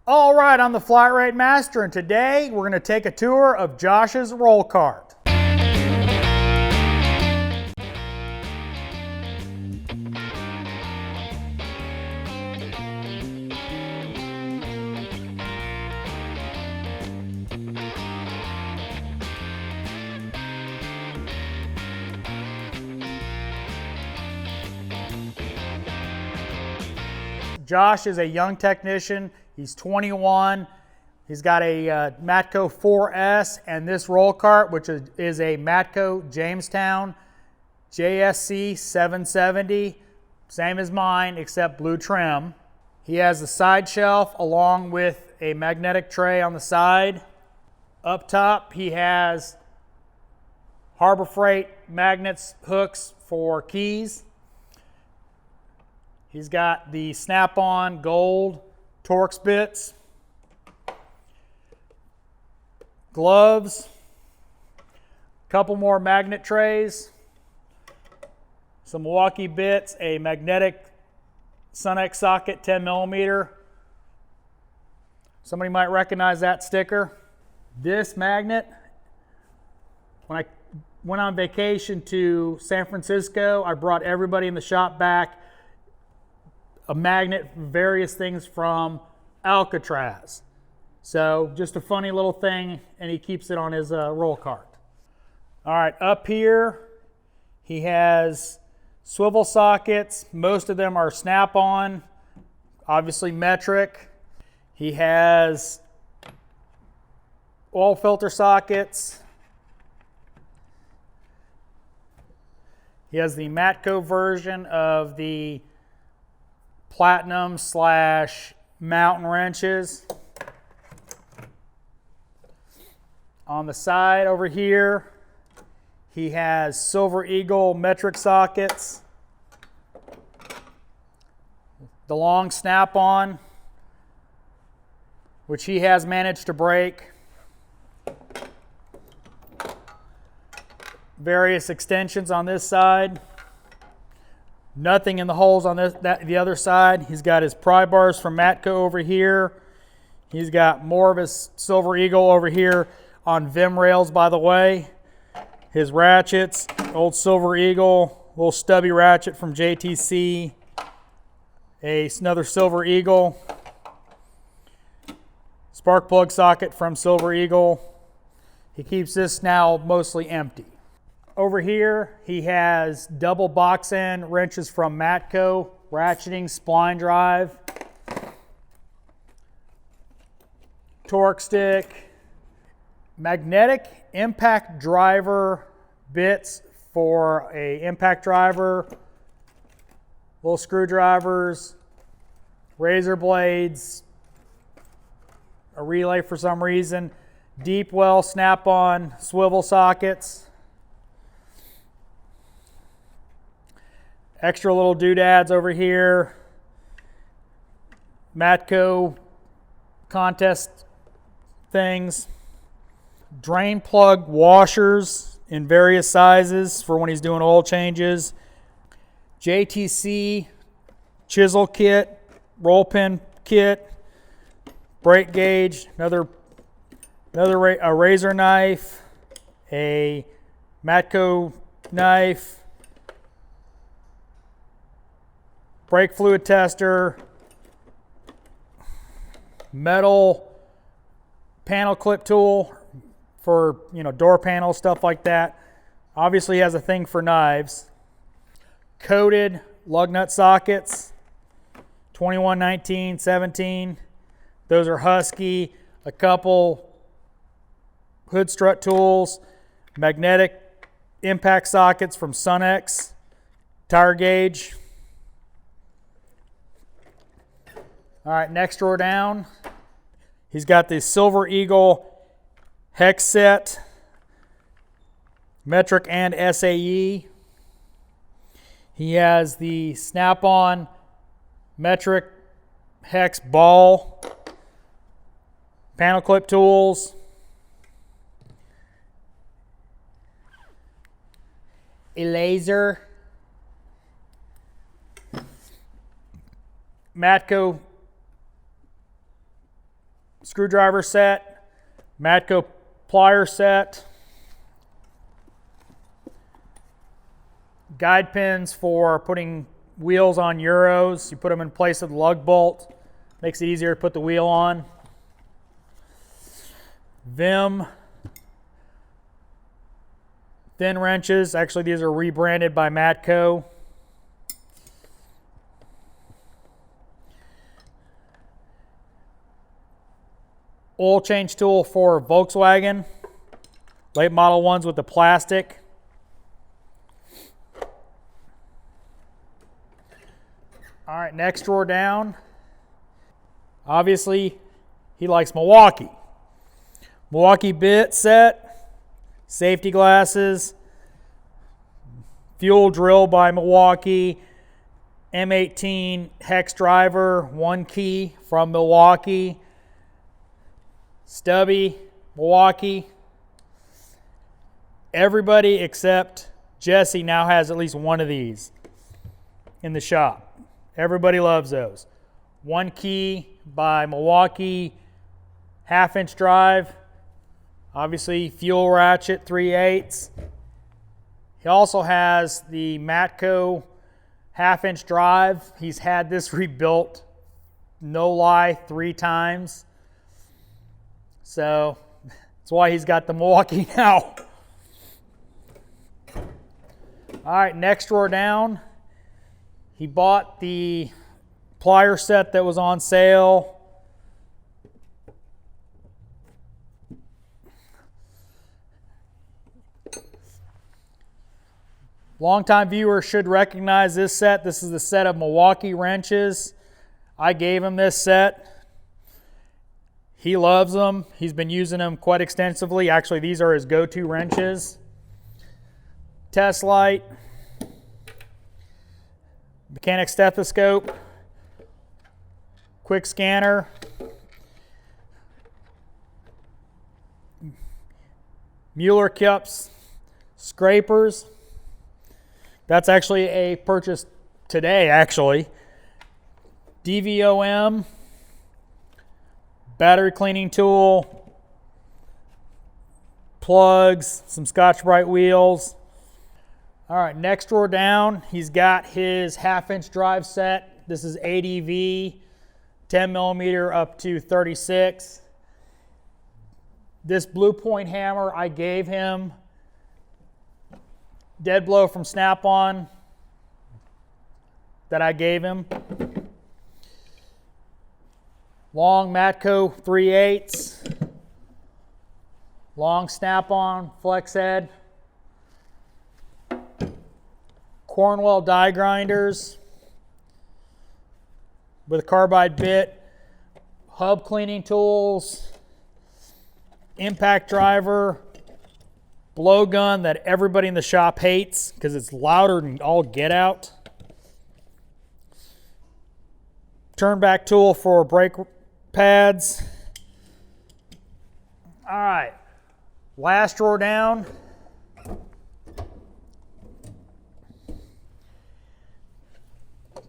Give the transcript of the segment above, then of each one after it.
All right, I'm the Flat Rate Master, and today we're going to take a tour of Josh's roll cart. Josh is a young technician. He's 21. He's got a Matco 4S and this roll cart, which is a Matco Jamestown JSC 770, same as mine except blue trim. He has the side shelf along with a magnetic tray on the side. Up top he has Harbor Freight magnets, hooks for keys. He's got the snap-on gold Torx bits, gloves, a couple more magnet trays, some Milwaukee bits, a magnetic Sunex socket 10 millimeter. Somebody might recognize that sticker. This magnet, when I went on vacation to San Francisco, I brought everybody in the shop back a magnet for various things from Alcatraz. So just a funny little thing, and he keeps it on his roll cart. All right, up here he has swivel sockets. Most of them are snap-on, obviously metric. He has oil filter sockets. He has the Matco version of the Platinum / mountain wrenches. On the side over here, he has Silver Eagle metric sockets. The long snap-on, which he has managed to break. Various extensions on this side. Nothing in the holes on the other side. He's got his pry bars from Matco over here. He's got more of his Silver Eagle over here on Vim rails, by the way. His ratchets, old Silver Eagle, little stubby ratchet from JTC. Another Silver Eagle. Spark plug socket from Silver Eagle. He keeps this now mostly empty. Over here, he has double box end wrenches from Matco, ratcheting, spline drive, torque stick, magnetic impact driver bits for a impact driver, little screwdrivers, razor blades, a relay for some reason, deep well snap-on swivel sockets, extra little doodads over here, Matco contest things, drain plug washers in various sizes for when he's doing oil changes, JTC chisel kit, roll pin kit, brake gauge, a razor knife, a Matco knife, brake fluid tester, metal panel clip tool for door panels, stuff like that. Obviously he has a thing for knives. Coated lug nut sockets, 21, 19, 17. Those are Husky. A couple hood strut tools, magnetic impact sockets from Sunex, tire gauge. All right, next drawer down, he's got the Silver Eagle hex set, metric and SAE. He has the snap-on metric hex ball, panel clip tools, a laser, Matco screwdriver set, Matco plier set, guide pins for putting wheels on Euros. You put them in place of the lug bolt. Makes it easier to put the wheel on. Vim thin wrenches. Actually, these are rebranded by Matco. Oil change tool for Volkswagen. Late model ones with the plastic. All right, next drawer down. Obviously, he likes Milwaukee. Milwaukee bit set, safety glasses, fuel drill by Milwaukee, M18 hex driver, 1 key from Milwaukee, stubby, Milwaukee. Everybody except Jesse now has at least one of these in the shop. Everybody loves those. 1 key by Milwaukee, 1/2-inch drive. Obviously, fuel ratchet, 3/8. He also has the Matco 1/2-inch drive. He's had this rebuilt, no lie, 3 times. So that's why he's got the Milwaukee now. All right, next drawer down. He bought the plier set that was on sale. Longtime viewers should recognize this set. This is the set of Milwaukee wrenches. I gave him this set. He loves them. He's been using them quite extensively. Actually, these are his go-to wrenches. Test light. Mechanic stethoscope, quick scanner, Mueller cups, scrapers. That's actually a purchase today, actually. DVOM, battery cleaning tool, plugs, some Scotch-Brite wheels. All right, next drawer down, he's got his 1/2-inch drive set. This is ADV, 10 millimeter up to 36. This Blue Point hammer I gave him. Dead blow from Snap-on that I gave him. Long Matco 3/8. Long Snap-on flex head. Cornwell die grinders with a carbide bit, hub cleaning tools, impact driver, blowgun that everybody in the shop hates because it's louder than all get out, turn back tool for brake pads. All right, last drawer down.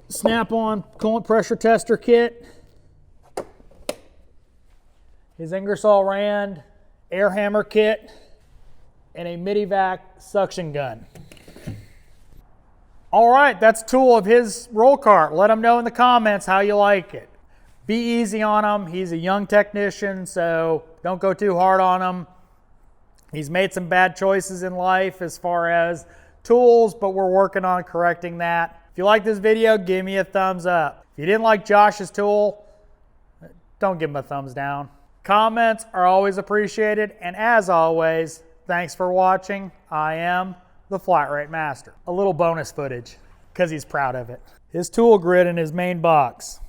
Snap-on coolant pressure tester kit, his Ingersoll Rand air hammer kit, and a Midivac suction gun. All right, that's a tool of his roll cart. Let him know in the comments how you like it. Be easy on him. He's a young technician, so don't go too hard on him. He's made some bad choices in life as far as tools, but we're working on correcting that. If you like this video, give me a thumbs up. If you didn't like Josh's tool, don't give him a thumbs down. Comments are always appreciated, and as always, thanks for watching. I am the Flat Rate Master. A little bonus footage, because he's proud of it. His tool grid in his main box.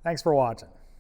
Thanks for watching.